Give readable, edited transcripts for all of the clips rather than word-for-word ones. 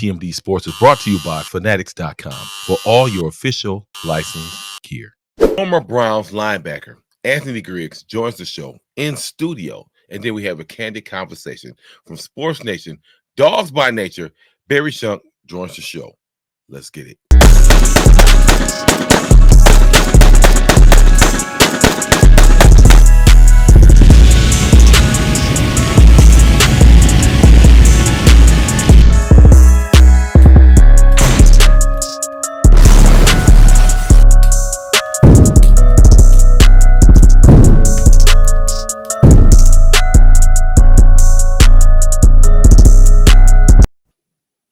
TMDE Sports is brought to you by Fanatics.com for all your official licensed gear. Former Browns linebacker Anthony Griggs joins the show in studio, and then we have a candid conversation from Sports Nation. Dogs by nature, Barry Shuck joins the show. Let's get it.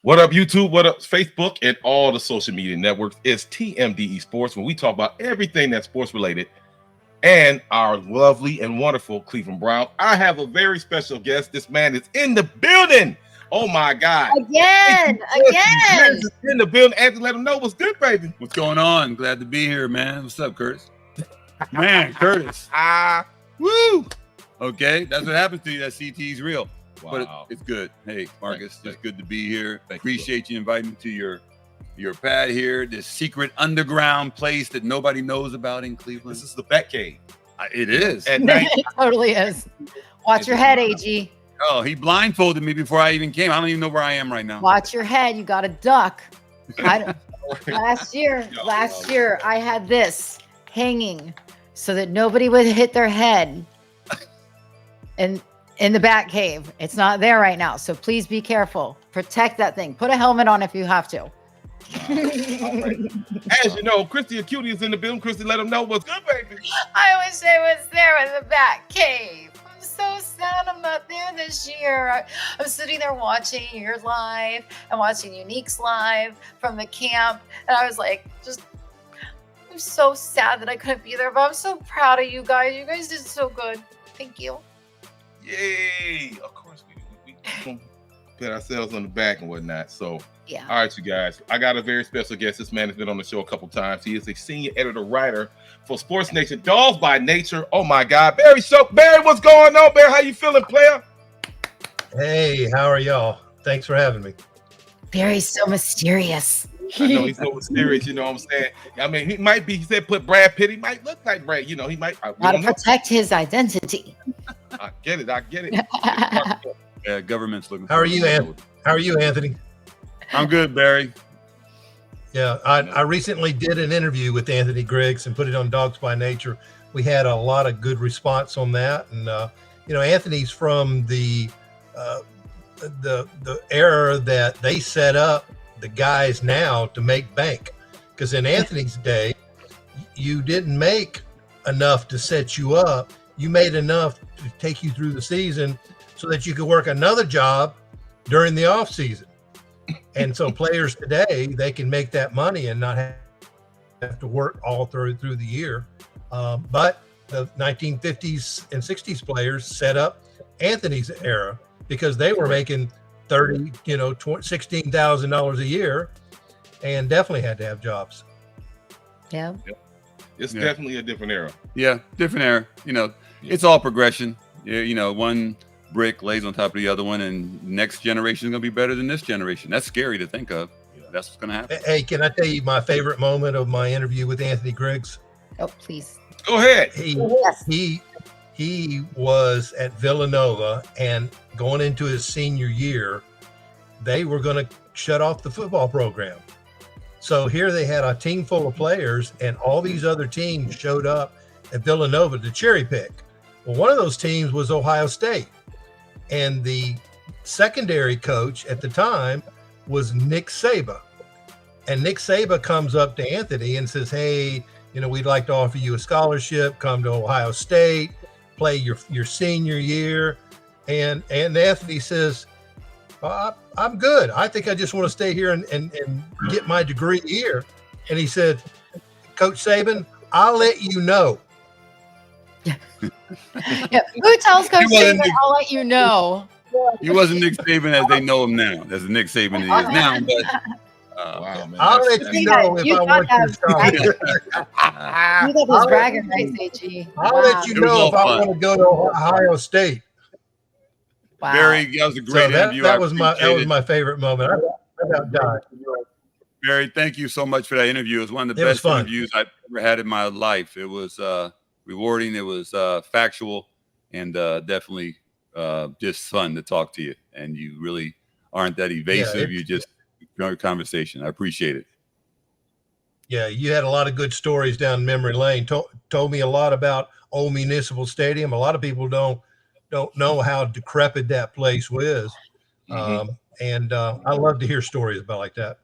What up, YouTube? What up, Facebook, and all the social media networks? It's TMDE Sports, when we talk about everything that's sports related and our lovely and wonderful Cleveland Browns. I have a very special guest. This man is in the building. Oh my God! Again. In the building. Anthony, let him know what's good, baby. What's going on? Glad to be here, man. What's up, Curtis? Man, Curtis. Woo! Okay, that's what happens to you. That CT's real. Wow. But it's good. Hey, Marcus, it's good to be here. Thank Appreciate you inviting me to your pad here, this secret underground place that nobody knows about in Cleveland. This is the Bat Cave. It is. At night. It totally is. Watch your head, AG. Oh, he blindfolded me before I even came. I don't even know where I am right now. Watch your head. You got to duck. Last year, I had this hanging so that nobody would hit their head. And in the Bat Cave. It's not there right now. So please be careful. Protect that thing. Put a helmet on if you have to. Right. As you know, Christy Acuity is in the building. Christy, let them know what's good, baby. I wish I was there in the Bat Cave. I'm so sad I'm not there this year. I'm sitting there watching yours live and watching Unique's live from the camp. And I was like, I'm so sad that I couldn't be there, but I'm so proud of you guys. You guys did so good. Thank you. Yay! Of course, we pat ourselves on the back and whatnot. So, yeah. All right, you guys. I got a very special guest. This man has been on the show a couple times. He is a senior editor writer for Sports Nation. Dogs by nature. Oh my God, Barry Shuck. Barry, what's going on, Barry? How you feeling, player? Hey, how are y'all? Thanks for having me. Barry's so mysterious. I know he's so mysterious. You know what I'm saying? I mean, he might be. He said, "Put Brad Pitt." He might look like Brad. You know, he might. Got to protect his identity. I get it. Yeah, government's looking. How are you, Anthony? I'm good, Barry. Yeah, I recently did an interview with Anthony Griggs and put it on Dogs by Nature. We had a lot of good response on that, and Anthony's from the era that they set up the guys now to make bank, because in Anthony's day, you didn't make enough to set you up. You made enough to take you through the season so that you could work another job during the off season. And so players today, they can make that money and not have to work all through the year. But the 1950s and 60s players set up Anthony's era because they were making $16,000 a year and definitely had to have jobs. Yeah. It's definitely a different era. Yeah, different era. It's all progression. Yeah, one brick lays on top of the other one, and next generation is going to be better than this generation. That's scary to think of. Yeah. That's what's going to happen. Hey, can I tell you my favorite moment of my interview with Anthony Griggs? Oh, please. Go ahead. He was at Villanova, and going into his senior year, they were going to shut off the football program. So here they had a team full of players, and all these other teams showed up at Villanova to cherry pick. Well, one of those teams was Ohio State, and the secondary coach at the time was Nick Saban. And Nick Saban comes up to Anthony and says, "Hey, we'd like to offer you a scholarship. Come to Ohio State, play your senior year." And Anthony says, "I'm good. I think I just want to stay here and get my degree here." And he said, "Coach Saban, I'll let you know." Yeah. Who tells Coach Saban, "I'll let you know"? He wasn't Nick Saban as they know him now. As the Nick Saban he is now. But wow, man. I'll let you know if I want you to start. You got those bragging rights, AG. I'll let you know if I want to go to Ohio State. Wow. Barry, that was a great interview. That was my favorite moment. about died. Barry, thank you so much for that interview. It was one of the It was best fun. interviews I've ever had in my life. It was rewarding. It was factual, and definitely just fun to talk to you. And you really aren't that evasive. You just your conversation. I appreciate it. Yeah, you had a lot of good stories down memory lane. Told me a lot about Old Municipal Stadium. A lot of people don't know how decrepit that place was, and I love to hear stories about like that.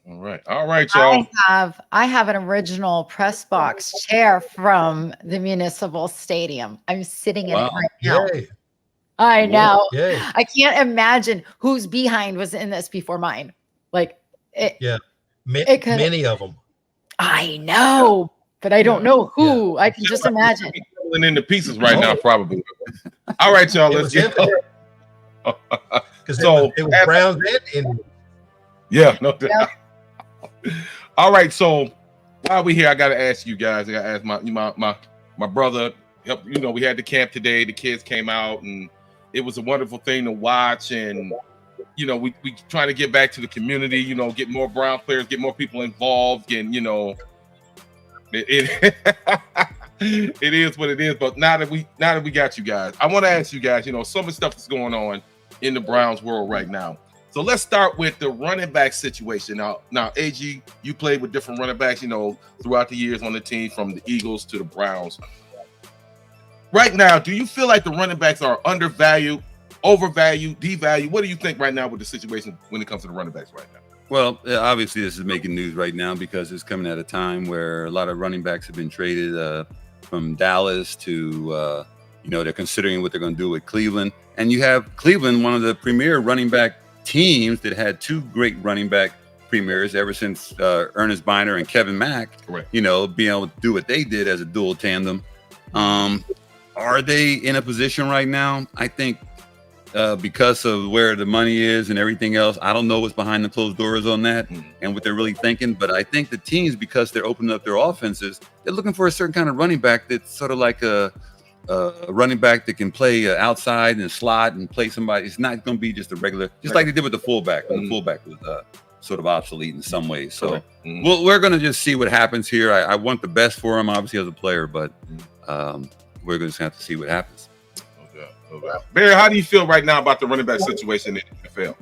All right, y'all. I have an original press box chair from the Municipal Stadium. I'm sitting in it right now. Yay. I know. Yay. I can't imagine whose behind was in this before mine. Like it. Yeah. Many of them. I know, but I don't know who. I can just imagine. Falling into pieces right now, probably. All right, y'all. Let's get. Because it was Browns and Indians. Yeah. No. Yep. All right. So while we here, I gotta ask you guys. I gotta ask my brother. You know, we had the camp today. The kids came out, and it was a wonderful thing to watch. And you know, we trying to get back to the community. You know, get more Brown players, get more people involved, and you know, it it is what it is. But now that we got you guys, I want to ask you guys. You know, some of the stuff that's going on in the Browns world right now. So let's start with the running back situation. Now, AG, you played with different running backs, you know, throughout the years on the team, from the Eagles to the Browns. Right now, do you feel like the running backs are undervalued, overvalued, devalued? What do you think right now with the situation when it comes to the running backs right now? Well, obviously this is making news right now because it's coming at a time where a lot of running backs have been traded from Dallas to, you know, they're considering what they're going to do with Cleveland. And you have Cleveland, one of the premier running back teams that had two great running back premiers ever since Ernest Biner and Kevin Mack. Correct. You know, being able to do what they did as a dual tandem. Are they in a position right now? I think because of where the money is and everything else, I don't know what's behind the closed doors on that and what they're really thinking. But I think the teams, because they're opening up their offenses, they're looking for a certain kind of running back that's sort of like a running back that can play outside and slot and play somebody. It's not going to be just a regular, just like they did with the fullback. When the fullback was sort of obsolete in some ways. So we're going to just see what happens here. I want the best for him, obviously, as a player, but we're going to have to see what happens. Okay. Barry, how do you feel right now about the running back situation in the NFL?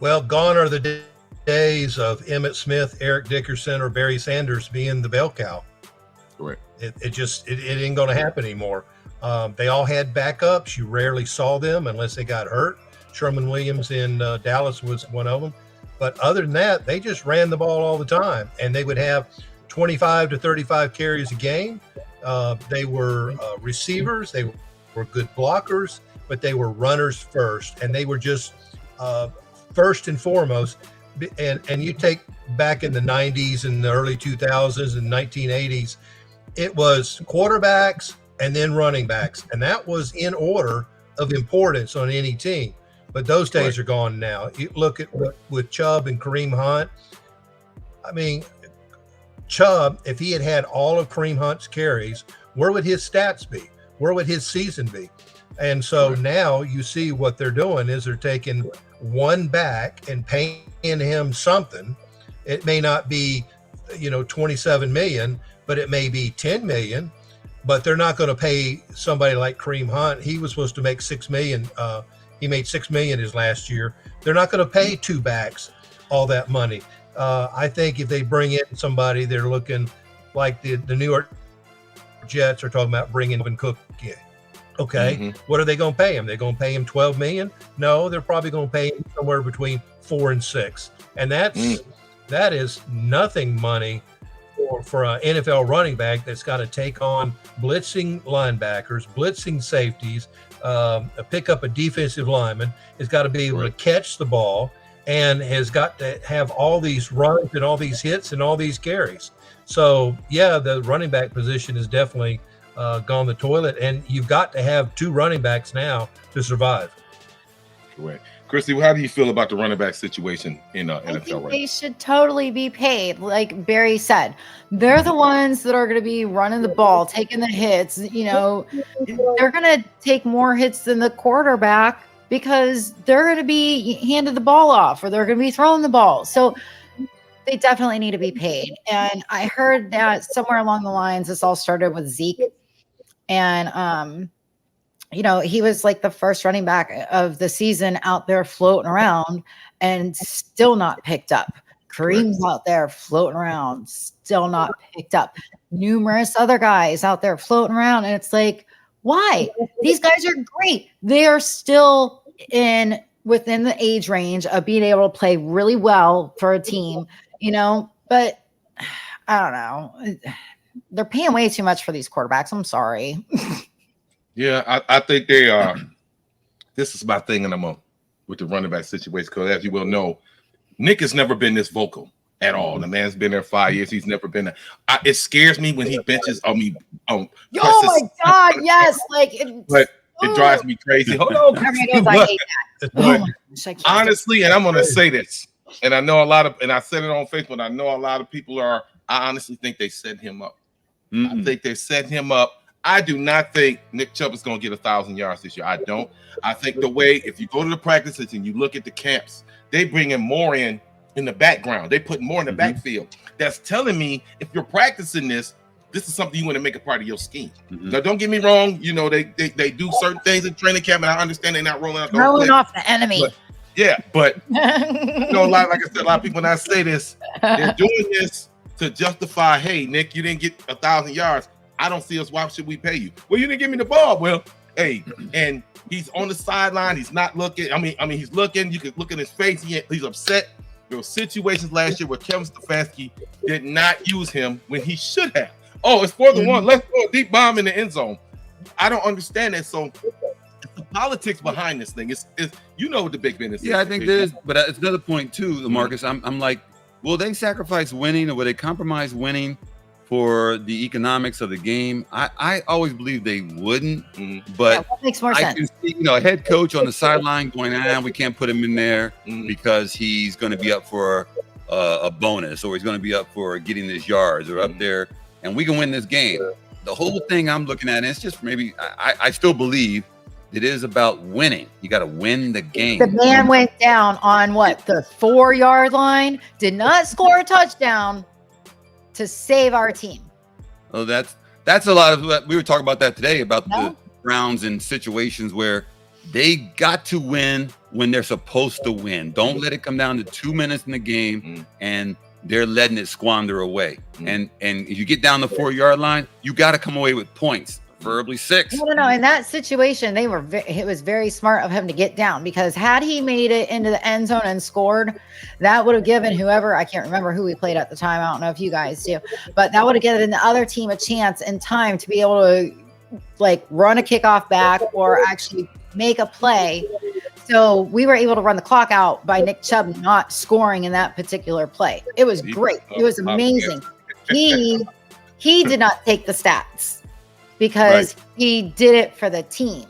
Well, gone are the days of Emmitt Smith, Eric Dickerson, or Barry Sanders being the bell cow. Correct. It ain't going to happen anymore. They all had backups. You rarely saw them unless they got hurt. Sherman Williams in Dallas was one of them. But other than that, they just ran the ball all the time, and they would have 25 to 35 carries a game. They were receivers. They were good blockers, but they were runners first, and they were just first and foremost. And you take back in the 90s and the early 2000s and 1980s, it was quarterbacks and then running backs, and that was in order of importance on any team. But those days are gone now. You look at with Chubb and Kareem Hunt. I mean, Chubb, if he had all of Kareem Hunt's carries, where would his stats be? Where would his season be? And so now you see what they're doing is they're taking one back and paying him something. It may not be, 27 million, but it may be 10 million, but they're not going to pay somebody like Kareem Hunt. He was supposed to make 6 million. He made 6 million his last year. They're not going to pay two backs all that money. I think if they bring in somebody, they're looking like the New York Jets are talking about bringing Dalvin Cook in. Okay. What are they going to pay him? They're going to pay him 12 million? No, they're probably going to pay him somewhere between 4 and 6. And that is nothing money for an NFL running back that's got to take on blitzing linebackers, blitzing safeties, pick up a defensive lineman, has got to be able to catch the ball, and has got to have all these runs and all these hits and all these carries. So, yeah, the running back position is definitely gone the toilet, and you've got to have two running backs now to survive. Correct. Christy, how do you feel about the running back situation in NFL I think right they should totally be paid. Like Barry said, they're the ones that are going to be running the ball, taking the hits. They're going to take more hits than the quarterback. because they're going to be handed the ball off or they're going to be throwing the ball. So they definitely need to be paid. And I heard that somewhere along the lines, this all started with Zeke. And, he was like the first running back of the season out there floating around and still not picked up. Kareem's out there floating around, still not picked up. Numerous other guys out there floating around. And it's like, why? These guys are great. They are still within the age range of being able to play really well for a team, but I don't know. They're paying way too much for these quarterbacks. I'm sorry. Yeah, I think they are. This is my thing, and I'm on with the running back situation because, as you will know, Nick has never been this vocal at all. The man's been there 5 years. He's never been there. It scares me when he benches. Oh my God, yes! But it drives me crazy. Hold on, I hate that. But honestly, and I'm going to say this, and I know and I said it on Facebook. I know a lot of people are. I honestly think they set him up. I think they set him up. I do not think Nick Chubb is going to get 1,000 yards this year. I don't. I think the way, if you go to the practices and you look at the camps, they bring in more in the background. They put more in the backfield. That's telling me if you're practicing this is something you want to make a part of your scheme. Now, don't get me wrong. They do certain things in training camp, and I understand they're not rolling off the enemy. But like I said, a lot of people when I say this, they're doing this to justify, hey, Nick, you didn't get 1,000 yards. I don't see us. Why should we pay you? Well, you didn't give me the ball. Well, hey, and he's on the sideline. He's not looking. I mean, he's looking. You can look at his face. He's upset. There were situations last year where Kevin Stefanski did not use him when he should have. Oh, it's 4th and 1. Let's throw a deep bomb in the end zone. I don't understand that. So the politics behind this thing is what the big business is. Yeah, I think there is. But it's another point too, Marcus. I'm like, will they sacrifice winning or will they compromise winning for the economics of the game? I always believe they wouldn't, but what makes more sense? I can see, a head coach on the sideline going, we can't put him in there because he's going to be up for a bonus or he's going to be up for getting his yards or up there, and we can win this game. The whole thing I'm looking at, and it's just maybe I still believe it is about winning. You got to win the game. The man went down on the 4-yard line, did not score a touchdown to save our team. Oh, that's a lot of. We were talking about that today about the Browns in situations where they got to win when they're supposed to win. Don't let it come down to 2 minutes in the game and they're letting it squander away. And if you get down the 4-yard line, you got to come away with points, preferably 6. No. In that situation, it was very smart of him to get down, because had he made it into the end zone and scored, that would have given whoever, I can't remember who we played at the time. I don't know if you guys do, but that would have given the other team a chance and time to be able to run a kickoff back or actually make a play. So we were able to run the clock out by Nick Chubb not scoring in that particular play. It was great. It was amazing. He did not take the stats because he did it for the team.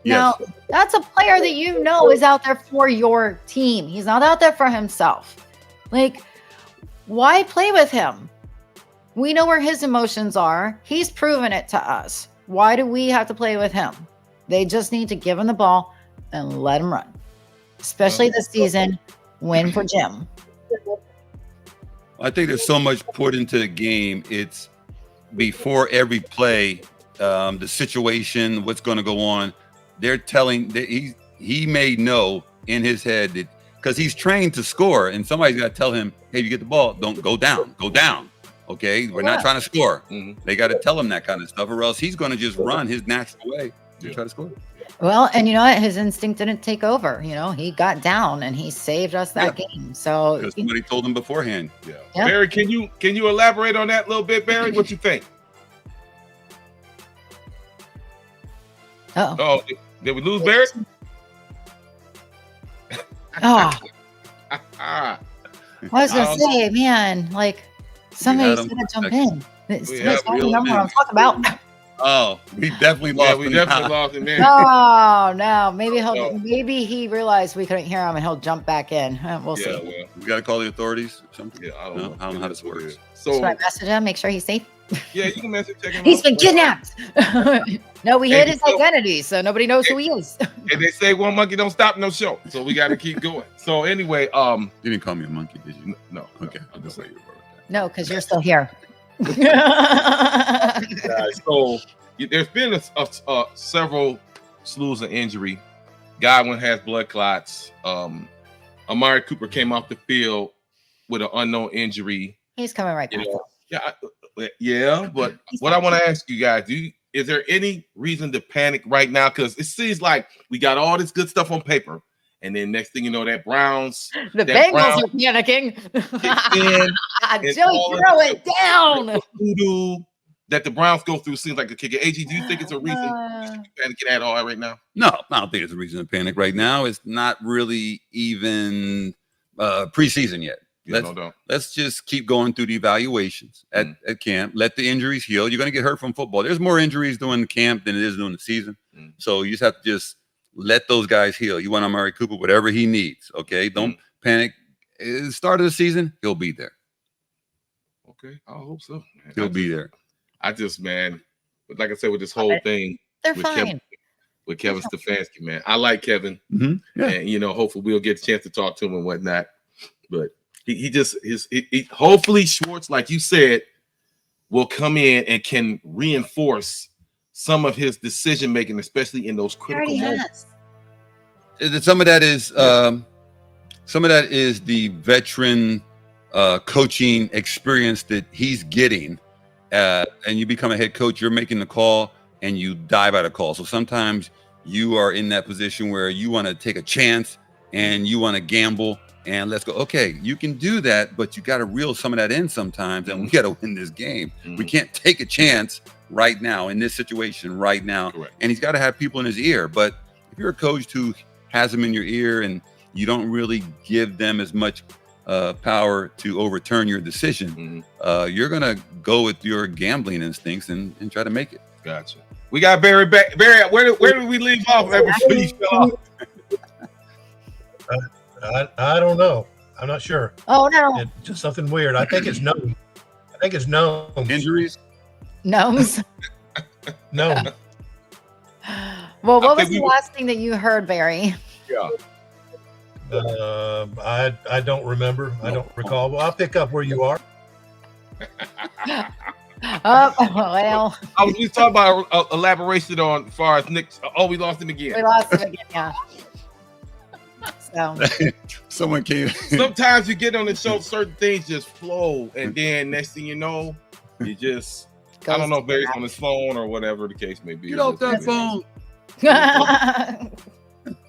Now, that's a player that is out there for your team. He's not out there for himself. Why play with him? We know where his emotions are. He's proven it to us. Why do we have to play with him? They just need to give him the ball and let him run. Especially this season, win for Jim. I think there's so much put into the game. It's before every play, the situation, what's going to go on. They're telling that he may know in his head that because he's trained to score, and somebody's got to tell him, hey, you get the ball, don't go down. Okay, we're not trying to score. They got to tell him that kind of stuff, or else he's going to just run his natural way to try to score. Well, and you know what? His instinct didn't take over. He got down and he saved us that game. So because somebody told him beforehand. Yeah. Barry, can you elaborate on that a little bit, Barry? What you think? Oh, did we lose Barry? I was gonna say, man, somebody's gonna jump in. Somebody's gonna remember what I'm talking about. Oh, we definitely Yeah, lost. we him definitely now. lost him there. Oh no, maybe No. maybe he realized we couldn't hear him and he'll jump back in. We'll Yeah, see. well, We got to call the authorities or something. yeah, I don't No, know. I don't know how It this is what it works. is. Should I So message him? Make sure he's safe. yeah, you can message check him He's out. been kidnapped. No, we Hey, hid his so- identity, so nobody knows who he is. And they say one monkey don't stop no show, so we got to keep going. So anyway, You didn't call me a monkey, did you? no, Okay, no, I'll just say no. you were okay. No, because you're still here. Guys, so there's been several slews of injury. Godwin has blood clots. Amari Cooper came off the field with an unknown injury. He's coming right back. Yeah, but what I want to ask you guys, is there any reason to panic right now? Because it seems like we got all this good stuff on paper, and then next thing you know, that Browns The that Bengals are panicking. kicks in, and Joey, all throw of it down. voodoo that the Browns go through seems like a kicker. AG, do you think it's a reason you should be panicking at all right now? No, I don't think it's a reason to panic right now. It's not really even preseason yet. Yeah, no doubt. Let's just keep going through the evaluations at camp. Let the injuries heal. You're going to get hurt from football. There's more injuries during the camp than it is during the season. So you just have to just let those guys heal. You want Amari Cooper, whatever he needs. Okay, don't panic. At the start of the season, he'll be there. Okay, I hope so. Man. He'll be there. I just, man, but like I said, with this whole thing, They're with fine. Kevin Stefanski, man, I like Kevin, Yeah. and hopefully we'll get a chance to talk to him and whatnot. But he hopefully Schwartz, like you said, will come in and can reinforce some of his decision making, especially in those critical moments. Some of that is the veteran coaching experience that he's getting. And you become a head coach, you're making the call and you dive out of call. So sometimes you are in that position where you want to take a chance and you want to gamble and let's go. Okay, you can do that, but you got to reel some of that in sometimes, and we got to win this game. We can't take a chance right now in this situation right now. Correct. And he's got to have people in his ear. But if you're a coach who has them in your ear and you don't really give them as much power to overturn your decision, you're gonna go with your gambling instincts and try to make it. Gotcha. We got Barry back. Barry, where did we leave off before you fell off? I don't know. I'm not sure. Oh no, It's just something weird. I think it's known. Injuries. gnomes. No. Well, what I was think the we- last thing that you heard, Barry? Yeah. I don't remember. I don't recall. Well, I'll pick up where you are. Oh well, I was just talking about elaboration on as far as Nick. Oh, we lost him we again. lost it again. Yeah. So Someone came. Sometimes you get on the show, certain things just flow, and then next thing you know, you just I don't know if Barry's on his phone or whatever the case may be. Get off that phone.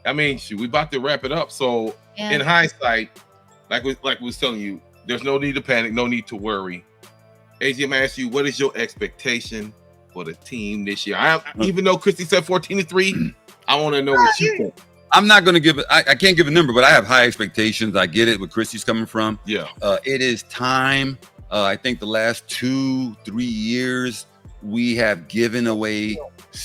I mean, shoot, we about to wrap it up. So in hindsight, like we was telling you, there's no need to panic, no need to worry. AJ, I'm gonna ask you, what is your expectation for the team this year? Even though Christy said 14-3, I want to know what you think. I'm not going to give it. I can't give a number, but I have high expectations. I get it where Christy's coming from. Yeah. It is time. I think the last 2-3 years we have given away a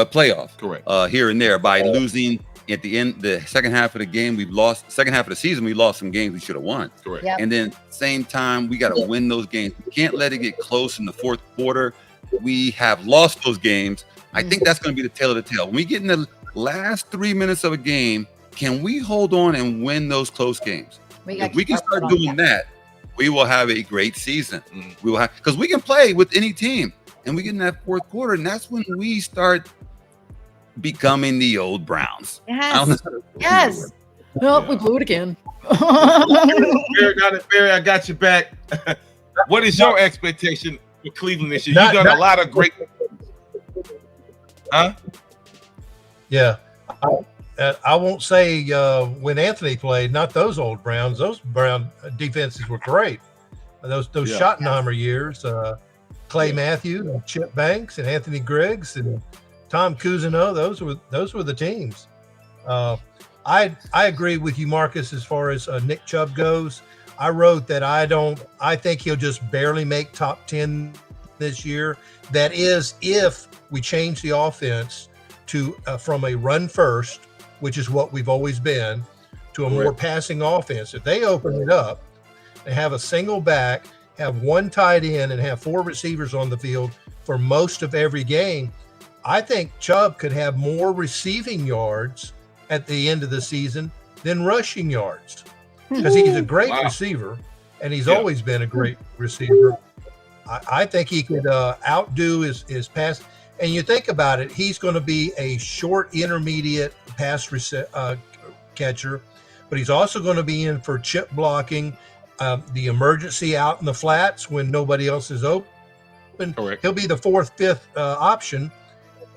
playoff. Correct. Here and there by losing at the end, the second half of the game. We've lost second half of the season. We lost some games we should have won. Correct. Yep. And then same time, we got to win those games. We can't let it get close in the fourth quarter. We have lost those games. I think that's going to be the tail of the tail. When we get in the last 3 minutes of a game, can we hold on and win those close games? If we can start doing that, we will have a great season. We will have, because we can play with any team, and we get in that fourth quarter, and that's when we start becoming the old Browns. Yes. Yes. Oh, we blew it again. Barry, I got you back. What is your expectation for Cleveland this year? You've done a lot of great. Huh? Yeah. I won't say when Anthony played, not those old Browns. Those Brown defenses were great. Those Schottenheimer years, Clay Matthews, and Chip Banks, and Anthony Griggs, and Tom Cousineau. Those were the teams. I agree with you, Marcus, as far as Nick Chubb goes. I wrote that I think he'll just barely make top 10 this year. That is, if we change the offense to from a run first, which is what we've always been, to a more passing offense. If they open it up and have a single back, have one tight end, and have 4 receivers on the field for most of every game, I think Chubb could have more receiving yards at the end of the season than rushing yards, because he's a great receiver, and he's always been a great receiver. I think he could outdo his pass. And you think about it, he's going to be a short, intermediate pass catcher, but he's also going to be in for chip blocking, the emergency out in the flats when nobody else is open. Correct. He'll be the 4th, 5th option,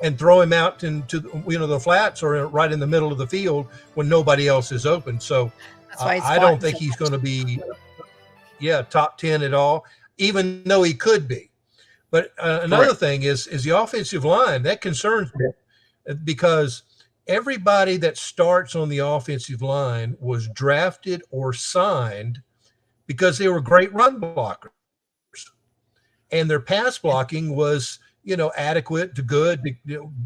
and throw him out into the flats or right in the middle of the field when nobody else is open. So I don't think he's going to be top 10 at all, even though he could be. But another thing is the offensive line. That concerns me, because everybody that starts on the offensive line was drafted or signed because they were great run blockers, and their pass blocking was adequate to good,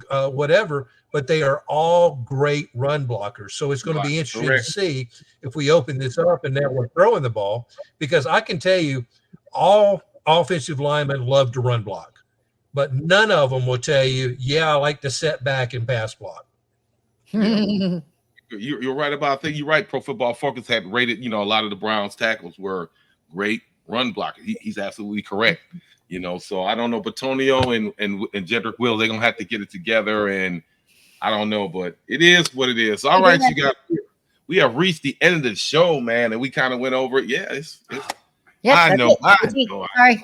whatever, but they are all great run blockers. So it's going to be interesting to see if we open this up and now we're throwing the ball, because I can tell you all offensive linemen love to run block, but none of them will tell you, I like to set back and pass block. Yeah. You're right about that. You're right. Pro Football Focus had rated, a lot of the Browns tackles were great run blockers. He's absolutely correct. So I don't know, Batonio and Jedrick Wills, they're gonna have to get it together, and I don't know, but it is what it is. All right, we have reached the end of the show, man, and we kind of went over it. I know. Sorry.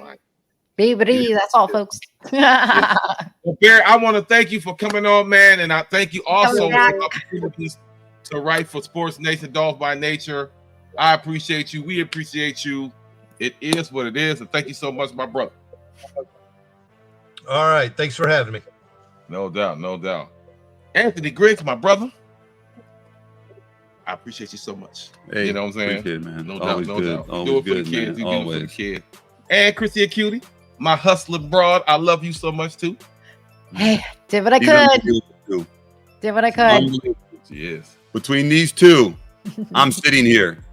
Baby, that's all, folks. Well, Barry, I want to thank you for coming on, man, and I thank you also for opportunities to write for Sports Nation, Dogs by Nature. I appreciate you. We appreciate you. It is what it is, and thank you so much, my brother. All right. Thanks for having me. No doubt. No doubt. Anthony Griggs, my brother. I appreciate you so much. Hey, you know what I'm saying? Appreciate it, man. No Always doubt. No good. doubt. Always Do it for good, the kids. man. You do it for the kids. And Chrissy Cutie, my hustler broad. I love you so much too. Hey, did what I could. Did what I could. Yes. Between these two, I'm sitting here.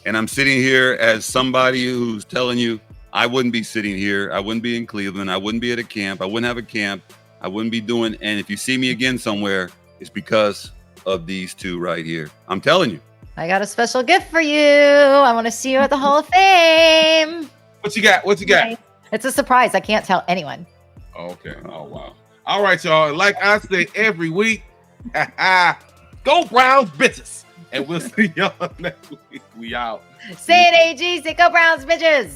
And I'm sitting here as somebody who's telling you, I wouldn't be sitting here. I wouldn't be in Cleveland. I wouldn't be at a camp. I wouldn't have a camp. I wouldn't be doing. And if you see me again somewhere, it's because of these two right here. I'm telling you. I got a special gift for you. I want to see you at the Hall of Fame. What you got? What you got? It's a surprise. I can't tell anyone. Okay. Oh, wow. All right, y'all. Like I say every week, go Browns, bitches. And we'll see y'all next week. We out. Say it, AG. Say go Browns, bitches.